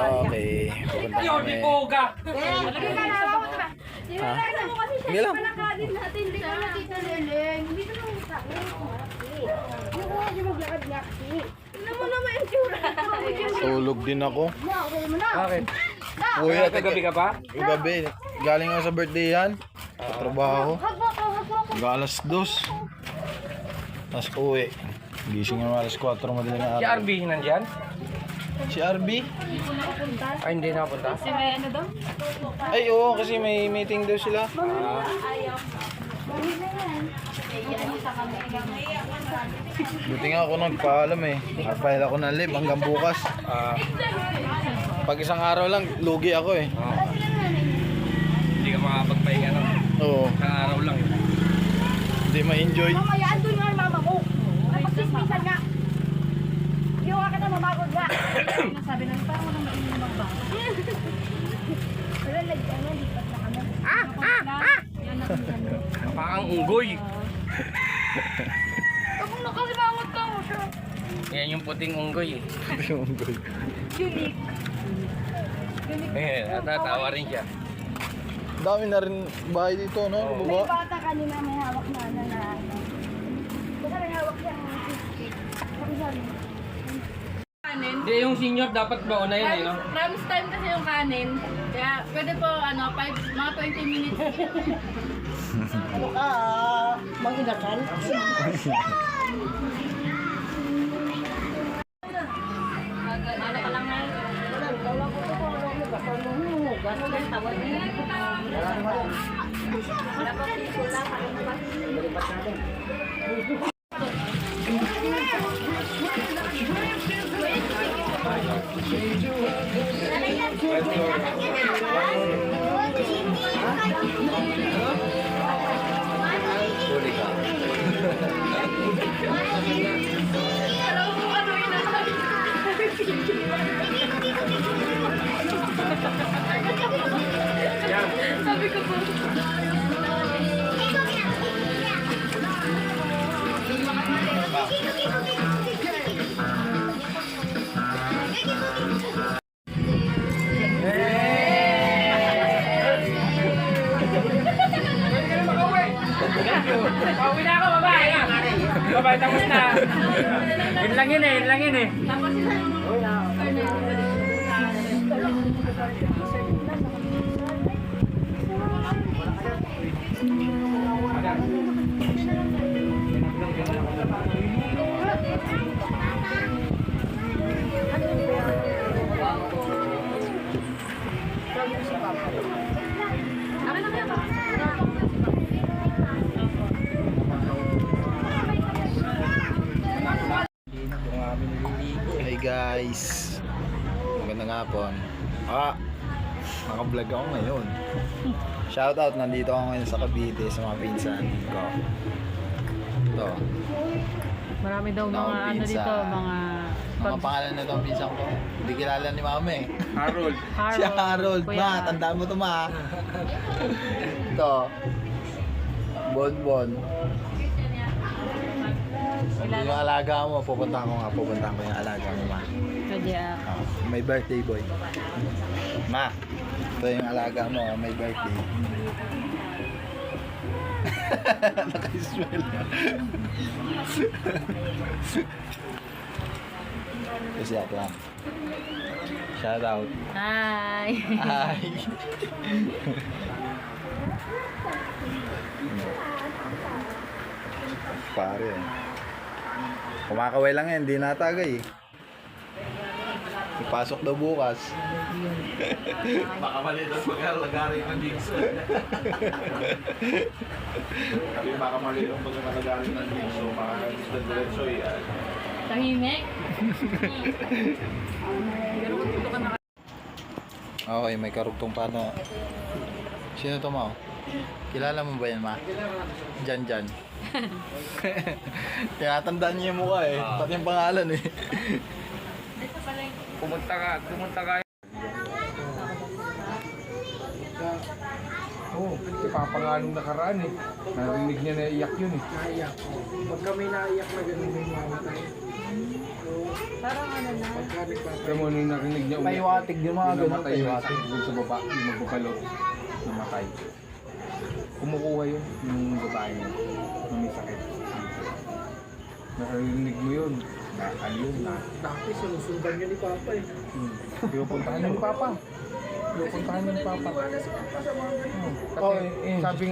Okay, pupunta kami. Ha? Hindi lang. Tulog din ako. Bakit? Kuya, Kagabi ka pa? gabi. Galing ako sa birthday yan. Sa trabaho. Hanggang alas 2. Tapos uwi. Gising naman alas 4 madaling araw. Si RB nandyan? Si RB? Ay, hindi nakapunta. Kasi may ano daw? Ay, oo, kasi may meeting daw sila. Buti nga ako nagpaalam eh. Nagpahil ako ng live hanggang bukas. Pag isang araw lang, lugi ako eh. Hindi ka makapagpahinga no? Oo, Isang araw lang. hindi ma-enjoy. Mamaya, andun nga yung mama mo. Napagkismisan nga. Yung ka na mamagod nga. Sabi na, parang walang mainim magbago. Wala, ano, lipat na kami. Parang unggoy. Kapag nakasimangot ka mo siya. Yan yung puting unggoy eh. Unique. Natatawa rin siya. Dami na rin bahay dito, no? May Baba. bata kanina may hawak na ano na. Basta may hawak siya. Sabi sabi. Kanin. Hindi, yung senior dapat bauna yan eh, no? Promise time kasi yung kanin. Kaya pwede po ano, mga 20 minutes. Ano ka? Mag-inakal? Ano ka lang nga? Wala ko ito. Wala ko Gano'n lang tawag niya. Wala pa piso lang. Sabi ko po. Pauwi na ako, babae na. Babae, tapos na. Yun lang yun eh. Hey guys, magandang hapon. Naka-vlog ako ngayon. Shoutout, nandito ako ngayon sa Cavite sa mga pinsan ko. Ito, Marami daw mga Mga ano pizza. dito, mga mga pangalan na itong pinsan ko. Hindi kilala ni mama eh. Harold. Si Harold. Kuya. Ma, tandaan mo ito ma. Ito, Bonbon. Yung alaga mo, pupuntahan ko yung alaga mo ma. Kaya, May birthday boy. Ma, ito yung alaga mo, may birthday. Naka-smell. Kasi ako lang. Shout out. hi! Hi. Pare. Kumakaway lang yan, hindi natagay eh. Ipasok daw bukas. Baka mali daw pagkalagari ng Dixon. Baka mali daw pagkalagari ng Dixon. Baka sa diretso yan. Tahimik? Okay, may karugtong pa no. Sino to ma? Kilala mo ba yan ma? Jan. Tinatandaan niya yung mukha eh. Pati yung pangalan eh. Pumunta ka. Oh. Si Papa nga nung nakaraan eh. Narinig niya na iyak yun eh. Naiyak. Pagka may naiyak na ganun may mamatay. Parang ano na. Alam mo nung narinig niya umiyak. Paiwatig yung mga ganun, Namatay yung paiwatig. sakit dun sa baba, yung magbabalot. Namatay. Kumukuha yun, yung babae niya. Yung may sakit. Narinig mo yun. Nakakaliw na. Dati sinusundan niya ni Papa eh. Pinupuntahan niya ni Papa. Pinupuntahan niya ni Papa. Kasi Oh, sabi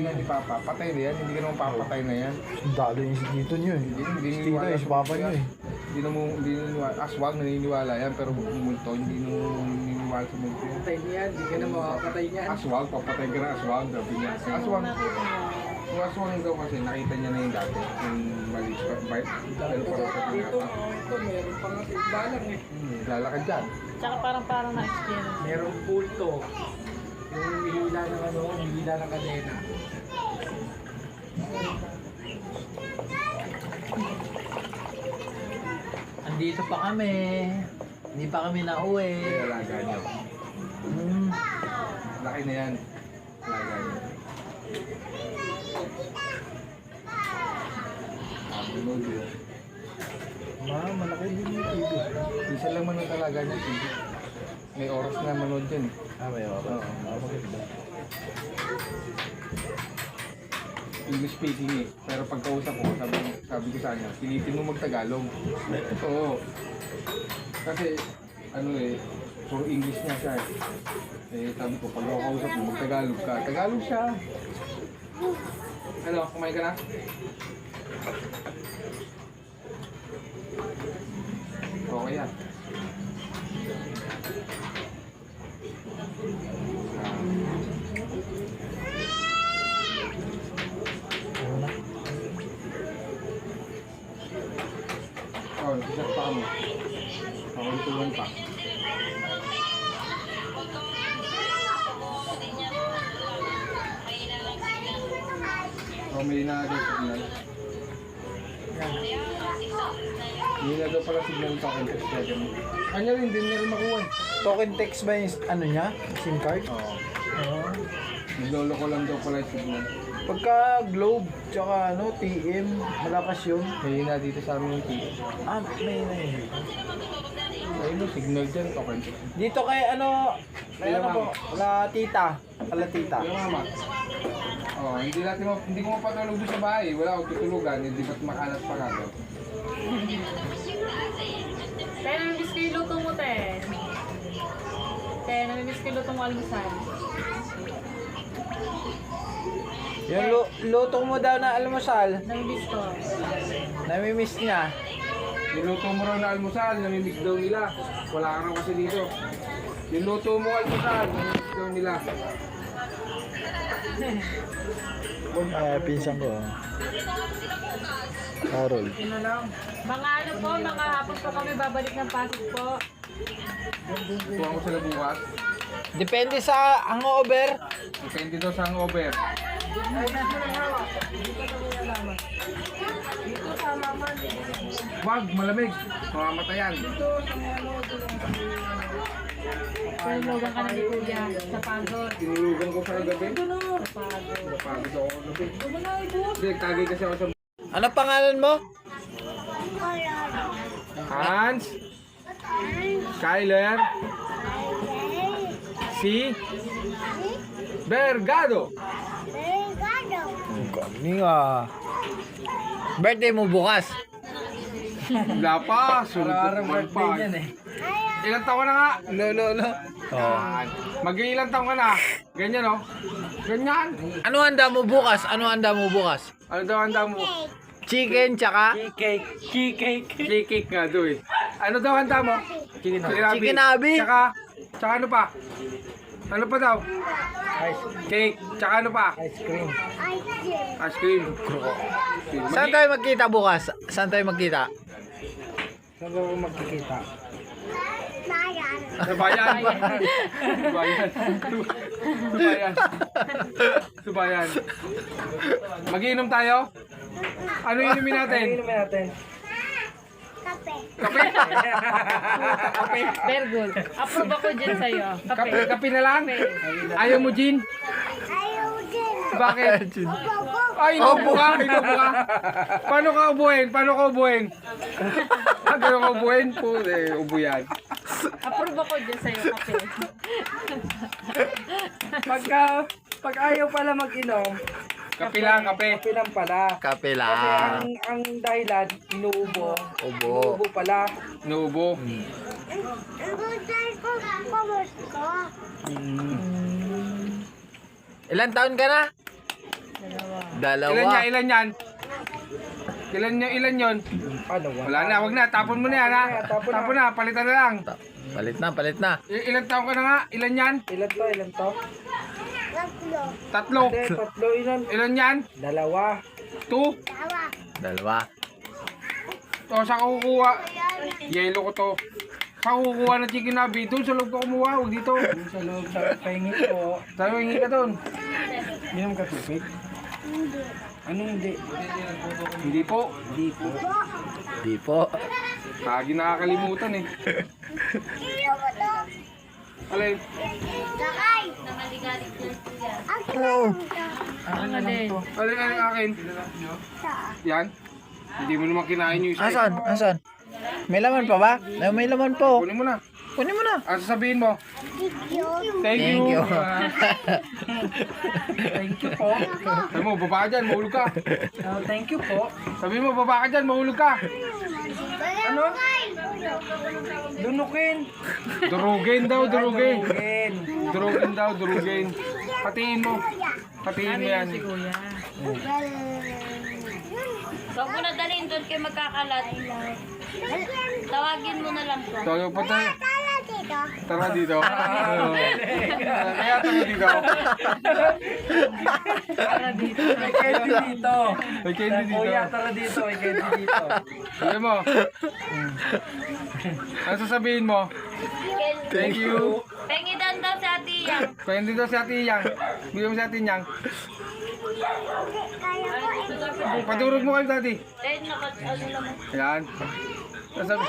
nga ni Papa, patay na yan, hindi ka naman papatay na yan. Dalo yung si Tito nyo eh. Hindi Si Tito niniwala eh, si Papa nyo eh. Hindi naniniwala. Aswang naniniwala yan, pero multo, hindi naniniwala sa multo yan. Patay niya, hindi ka na makakatay niyan. Aswang, papatay ka na aswang, sabi niya. Aswang, yung aswang daw kasi nakita niya na yung dati, yung maliit pa, bite, pero parang sa Dito, pinata. ito, meron pa nga sa iba lang eh. Lalakad dyan. Tsaka parang na-experience. Merong pulto. Yung hila ng ano, hila ng kadena. Andito pa kami. Hindi pa kami nauwi. Yung alaga niya. Laki na yan. Alaga niya. Bulog yun. Malaki din yung TV. Isa lang man ang talaga niya. May oras na manood yan. May oras. Maganda. English speaking eh. Pero pagkausap ko, sabi ko sa kanya, pilitin mo mag-Tagalog. Oo. Kasi, ano eh, puro English niya siya eh. Eh, sabi ko, pag ako kausap mo, mag-Tagalog ka. Tagalog siya. Ano, kumain ka na? Okay yan. Oh, nagsisak pa mo. Pakuntuhan pa. Oh, may na daw signal. Hindi na daw pala signal sa akin kasi kaya ganun. Kanya rin, din niya rin makuha eh. Token text ba yung ano niya? SIM card? Oo. Oo. Naglolo ko lang daw pala yung signal. Pagka Globe, tsaka ano, TM, malakas yun. May na dito sa amin yung TV. May na yun. Ayun yung signal dyan, okay. Dito kay ano, may ano po, wala tita. Wala tita. Yung mama. Oh, hindi ko mapatulog doon sa bahay. Wala akong tutulugan, hindi ba't makalat pa ka doon. Kaya namimiss ko yung luto mo, te. Te, namimiss ko yung luto mo almusal. Yung luto mo daw na almusal, Namimiss ko. namimiss niya. Niluto mo raw na almusal, namimiss daw nila. Wala ka raw kasi dito. Niluto mo almusal, namimiss daw nila. pinsan ko. Carol. Mga ano po, mga hapon po kami babalik ng Pasig po. Tuwa ko sila bukas. Depende sa hangover. Depende daw sa hangover. Wag, malamig. Mamamatayan. Tinulugan ka na ni Kuya sa pagod. Tinulugan ko sa gabi. Sa pagod. Napagod ako gabi. Hindi, tagay kasi ako sa... Ano pangalan mo? Hans, Skyler, si Bergado. Galing ah. Birthday mo bukas. Wala pa, sunod pa. Ilang taon ka na nga? No. Yan. Mag-iilang taon ka na? Ganyan oh. Ganyan. Ano handa mo bukas? Ano Daw handa mo? Chicken tsaka Cake nga do eh. Ano daw handa mo? Chicken abi. Tsaka ano pa? Ano pa daw? Cake. Tsaka ano pa? Ice cream. Saan tayo magkita bukas? Saan tayo magkita? Sa bayan. Sa bayan. Mag-iinom tayo? Ano inumin natin? Kape. Very good. Approve ako dyan sa'yo. Kape na lang? Ayaw mo gin? Bakit? Ay, inubo ka. Paano ka ubuhin? Ganun ka ubuhin po. Ubo yan. Approve ako dyan sa'yo, kape. Pag ayaw pala mag-inom, Kape lang, kape. kape lang pala. Kape Kasi lang. ang dahilan, inuubo. Ubo. Inuubo pala. Inuubo. Ilan taon ka na? Dalawa. Ilan yan? Ilan yon? Ano? Wala na, wag na. Tapon mo na yan, ha? Tapon na, palitan na lang. Palit na. Ilan taon ka na nga? Ilan yan? Ilan to? Tatlo. Hindi, tatlo ilan. Ilan yan? Dalawa. 2. Dalawa. O, saan ka kukuha? Yelo ko to. Saan ka kukuha ng chicken nabi? Doon sa loob ko kumuha, huwag dito. Sa loob, sa pahingit ko. Saan hingi ka doon? Inom ka tubig? Ano hindi? Hindi po. Di po. Lagi nakakalimutan eh. Alay, Ano din? alay akin. Yan. Hindi mo naman kinain yung isa. Asan? May laman pa ba? May laman po. Kunin mo na. Kunin mo na. Ano sasabihin mo? Thank Thank you. Thank you po. Sabi mo, baba ka dyan, mahulog ka. Thank you po. Sabi mo, baba ka dyan, mahulog ka. Ano? Dunukin. Durugin daw, durugin. Dunukin. Durugin daw, durugin. Patiin mo. Patiin mo yan. Si kuya. Huwag mo na dalhin doon kayo magkakalat. Tawagin mo na lang po. Tawag pa tayo. Tara dito. Kaya tara dito. Para dito. May candy dito. May candy dito. Kuya, tara dito. May candy dito. Sabi mo. Ano sasabihin mo? Thank you. Pengidan daw sa ati yan. Candy daw si Ate Yang. Bigyan mo si Ate Yang. Padurog mo kayo, Daddy. Eh, ano naman. Yan. Sasabi.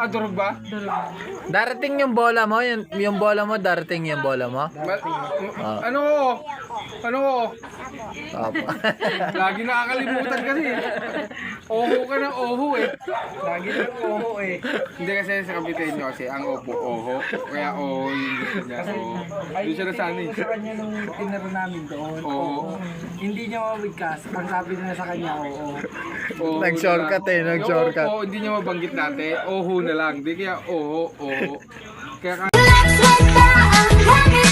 Durog ba? Darating yung bola mo, yung bola mo, darating yung bola mo. Ano oo? Ano oo? Opo. Lagi nakakalimutan kasi. Oho ka ng oho eh. Lagi lang oho eh. Hindi kasi sa Kapitenyo kasi ang opo oho. Kaya oho yung gusto niya. Oo. Doon siya nasanay. Sa kanya nung tinaro namin doon. Oo. Hindi niya mabigkas. Ang sabi nila sa kanya, oo. Oho Nag-shortcut na lang. eh, nag-shortcut. Yung opo, hindi niya mabanggit natin. Oho na lang. Di kaya oho, oho. Kaya Let's get down,